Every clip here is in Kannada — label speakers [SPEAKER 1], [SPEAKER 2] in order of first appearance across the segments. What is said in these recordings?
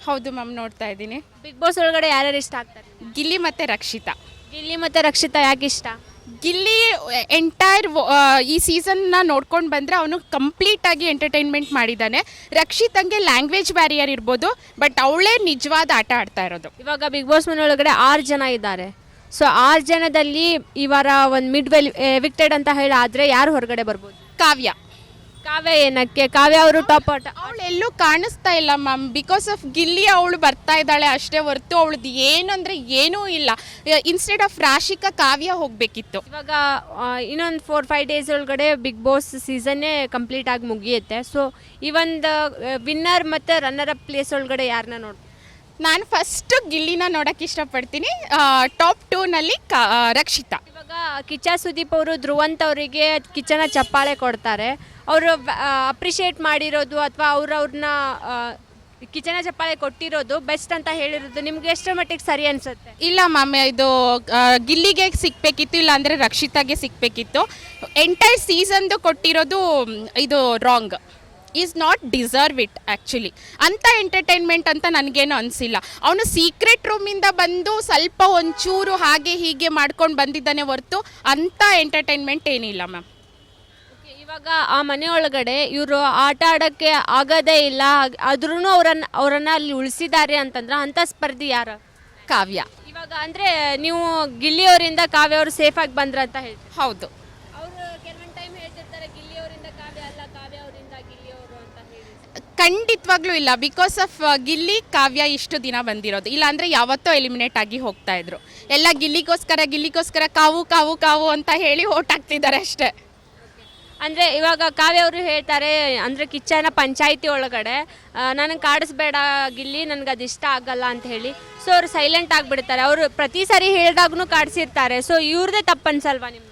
[SPEAKER 1] ಹೌದು ಮ್ಯಾಮ್, ನೋಡ್ತಾ ಇದ್ದೀನಿ.
[SPEAKER 2] ಬಿಗ್ ಬಾಸ್ ಒಳಗಡೆ ಯಾರ್ಯಾರು ಇಷ್ಟ ಆಗ್ತಾರೆ?
[SPEAKER 1] ಗಿಲ್ಲಿ ಮತ್ತು ರಕ್ಷಿತಾ.
[SPEAKER 2] ಗಿಲ್ಲಿ ಮತ್ತು ರಕ್ಷಿತಾ ಯಾಕೆ ಇಷ್ಟ?
[SPEAKER 1] ಗಿಲ್ಲಿ ಎಂಟೈರ್ ಈ ಸೀಸನ್ನ ನೋಡ್ಕೊಂಡು ಬಂದರೆ ಅವನು ಕಂಪ್ಲೀಟಾಗಿ ಎಂಟರ್ಟೈನ್ಮೆಂಟ್ ಮಾಡಿದ್ದಾನೆ. ರಕ್ಷಿತಂಗೆ ಲ್ಯಾಂಗ್ವೇಜ್ ಬ್ಯಾರಿಯರ್ ಇರ್ಬೋದು, ಬಟ್ ಅವಳೇ ನಿಜವಾದ ಆಟ ಆಡ್ತಾ ಇರೋದು.
[SPEAKER 2] ಇವಾಗ ಬಿಗ್ ಬಾಸ್ ಮನೆ ಒಳಗಡೆ 6 ಜನ ಇದ್ದಾರೆ. ಸೊ 6 ಜನದಲ್ಲಿ ಇವರ ಒಂದು ಮಿಡ್ ಎವಿಕ್ಟೆಡ್ ಅಂತ ಹೇಳಿ ಆದರೆ ಯಾರು ಹೊರಗಡೆ ಬರ್ಬೋದು?
[SPEAKER 1] ಕಾವ್ಯ.
[SPEAKER 2] ಕಾವ್ಯ ಏನಕ್ಕೆ? ಕಾವ್ಯ ಅವರು ಟಾಪ್
[SPEAKER 1] ಅವಳು ಎಲ್ಲೂ ಕಾಣಿಸ್ತಾ ಇಲ್ಲ ಮ್ಯಾಮ್. ಬಿಕಾಸ್ ಆಫ್ ಗಿಲ್ಲಿ ಅವಳು ಬರ್ತಾ ಇದ್ದಾಳೆ ಅಷ್ಟೇ ಹೊರತು ಅವಳದ್ದು ಏನಂದರೆ ಏನೂ ಇಲ್ಲ. ಇನ್ಸ್ಟೆಡ್ ಆಫ್ ರಾಶಿಕಾ ಕಾವ್ಯ ಹೋಗಬೇಕಿತ್ತು.
[SPEAKER 2] ಇವಾಗ ಇನ್ನೊಂದು 4-5 ಡೇಸ್ ಒಳಗಡೆ ಬಿಗ್ ಬಾಸ್ ಸೀಸನ್ನೇ ಕಂಪ್ಲೀಟ್ ಆಗಿ ಮುಗಿಯುತ್ತೆ. ಸೊ ಈ ಒಂದು ವಿನ್ನರ್ ಮತ್ತು ರನ್ನರ್ ಅಪ್ ಪ್ಲೇಸ್ ಒಳಗಡೆ ಯಾರನ್ನ ನೋಡಿ?
[SPEAKER 1] ನಾನು ಫಸ್ಟು ಗಿಲ್ಲಿನ ನೋಡೋಕ್ಕೆ ಇಷ್ಟಪಡ್ತೀನಿ. ಟಾಪ್ 2ನಲ್ಲಿ ರಕ್ಷಿತಾ.
[SPEAKER 2] ಇವಾಗ ಕಿಚ್ಚ ಸುದೀಪ್ ಅವರು ಧ್ರುವಂತ್ ಅವರಿಗೆ ಕಿಚ್ಚನ ಚಪ್ಪಾಳೆ ಕೊಡ್ತಾರೆ. ಅವರು ಅಪ್ರಿಷಿಯೇಟ್ ಮಾಡಿರೋದು ಅಥವಾ ಅವ್ರನ್ನ ಕಿಚನ ಚಪ್ಪಾಳೆ ಕೊಟ್ಟಿರೋದು ಬೆಸ್ಟ್ ಅಂತ ಹೇಳಿರೋದು ನಿಮ್ಗೆ ಎಷ್ಟರ ಮಟ್ಟಿಗೆ ಸರಿ ಅನಿಸುತ್ತೆ?
[SPEAKER 1] ಇಲ್ಲ ಮ್ಯಾಮ್, ಇದು ಗಿಲ್ಲಿಗೆ ಸಿಗಬೇಕಿತ್ತು, ಇಲ್ಲ ಅಂದರೆ ರಕ್ಷಿತಾಗೆ ಸಿಗಬೇಕಿತ್ತು. ಎಂಟೈರ್ ಸೀಸನ್ದು ಕೊಟ್ಟಿರೋದು ಇದು wrong. Is not deserve it actually. ಅಂಥ ಎಂಟರ್ಟೈನ್ಮೆಂಟ್ ಅಂತ ನನಗೇನು ಅನಿಸಿಲ್ಲ. ಅವನು ಸೀಕ್ರೆಟ್ ರೂಮಿಂದ ಬಂದು ಸ್ವಲ್ಪ ಒಂಚೂರು ಹಾಗೆ ಹೀಗೆ ಮಾಡ್ಕೊಂಡು ಬಂದಿದ್ದಾನೆ ಹೊರತು ಅಂಥ ಎಂಟರ್ಟೈನ್ಮೆಂಟ್ ಏನಿಲ್ಲ ಮ್ಯಾಮ್.
[SPEAKER 2] ಇವಾಗ ಆ ಮನೆ ಒಳಗಡೆ ಇವರು ಆಟ ಆಡೋಕ್ಕೆ ಆಗೋದೇ ಇಲ್ಲ, ಆದ್ರೂ ಅವರನ್ನು ಅಲ್ಲಿ ಉಳಿಸಿದ್ದಾರೆ ಅಂತಂದ್ರೆ ಅಂಥ ಸ್ಪರ್ಧಿ ಯಾರು?
[SPEAKER 1] ಕಾವ್ಯ.
[SPEAKER 2] ಇವಾಗ ಅಂದರೆ ನೀವು ಗಿಲ್ಲಿಯವರಿಂದ ಕಾವ್ಯ ಅವರು ಸೇಫಾಗಿ ಬಂದ್ರ ಅಂತ ಹೇಳ್ತೀವಿ.
[SPEAKER 1] ಹೌದು.
[SPEAKER 2] ಅವರು ಕೆಲವೊಂದು ಟೈಮ್ ಹೇಳ್ತಿರ್ತಾರೆ ಗಿಲ್ಲಿಯವರಿಂದ ಕಾವ್ಯ ಅಲ್ಲ, ಕಾವ್ಯ ಅವರಿಂದ ಗಿಲ್ಲಿಯವರು ಅಂತ ಹೇಳಿ.
[SPEAKER 1] ಖಂಡಿತವಾಗ್ಲೂ ಇಲ್ಲ. ಬಿಕಾಸ್ ಆಫ್ ಗಿಲ್ಲಿ ಕಾವ್ಯ ಇಷ್ಟು ದಿನ ಬಂದಿರೋದು, ಇಲ್ಲಾಂದರೆ ಯಾವತ್ತೋ ಎಲಿಮಿನೇಟ್ ಆಗಿ ಹೋಗ್ತಾ ಇದ್ರು. ಎಲ್ಲ ಗಿಲ್ಲಿಗೋಸ್ಕರ ಕಾವು ಕಾವು ಕಾವು ಅಂತ ಹೇಳಿ ಓಟ್ ಹಾಕ್ತಿದ್ದಾರೆ ಅಷ್ಟೇ.
[SPEAKER 2] ಅಂದರೆ ಇವಾಗ ಕಾವ್ಯ ಅವರು ಹೇಳ್ತಾರೆ ಅಂದರೆ ಕಿಚ್ಚನ ಪಂಚಾಯಿತಿ ಒಳಗಡೆ ನನಗೆ ಕಾಡಿಸ್ಬೇಡ ಗಿಲ್ಲಿ, ನನಗೆ ಅದು ಇಷ್ಟ ಆಗಲ್ಲ ಅಂತ ಹೇಳಿ. ಸೊ ಅವ್ರು ಸೈಲೆಂಟ್ ಆಗಿಬಿಡ್ತಾರೆ. ಅವರು ಪ್ರತಿ ಸಾರಿ ಹೇಳಿದಾಗೂ ಕಾಡಿಸಿರ್ತಾರೆ. ಸೊ ಇವ್ರದ್ದೇ ತಪ್ಪು ಅನ್ಸಲ್ವಾ ನಿಮ್ಗೆ?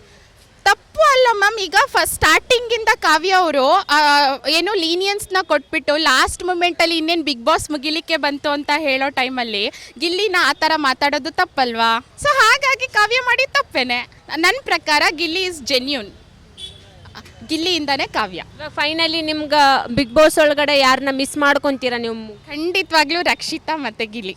[SPEAKER 1] ತಪ್ಪು ಅಲ್ಲ ಮ್ಯಾಮ್. ಈಗ ಸ್ಟಾರ್ಟಿಂಗಿಂದ ಕಾವ್ಯ ಅವರು ಏನೋ ಲೀನಿಯನ್ಸ್ನ ಕೊಟ್ಬಿಟ್ಟು ಲಾಸ್ಟ್ ಮೂಮೆಂಟಲ್ಲಿ ಇನ್ನೇನು ಬಿಗ್ ಬಾಸ್ ಮುಗಿಲಿಕ್ಕೆ ಬಂತು ಅಂತ ಹೇಳೋ ಟೈಮಲ್ಲಿ ಗಿಲ್ಲಿನ ಆ ಥರ ಮಾತಾಡೋದು ತಪ್ಪಲ್ವಾ? ಸೊ ಹಾಗಾಗಿ ಕಾವ್ಯ ಮಾಡಿ ತಪ್ಪೇನೆ. ನನ್ನ ಪ್ರಕಾರ ಗಿಲ್ಲಿ ಈಸ್ ಜೆನ್ಯೂನ್. ಗಿಲ್ಲಿಯಿಂದಾನೇ ಕಾವ್ಯ.
[SPEAKER 2] ಫೈನಲಿ ನಿಮ್ಗೆ ಬಿಗ್ ಬಾಸ್ ಒಳಗಡೆ ಯಾರನ್ನ ಮಿಸ್ ಮಾಡ್ಕೊತೀರಾ ನೀವು?
[SPEAKER 1] ಖಂಡಿತವಾಗ್ಲೂ ರಕ್ಷಿತಾ ಮತ್ತು ಗಿಲ್ಲಿ.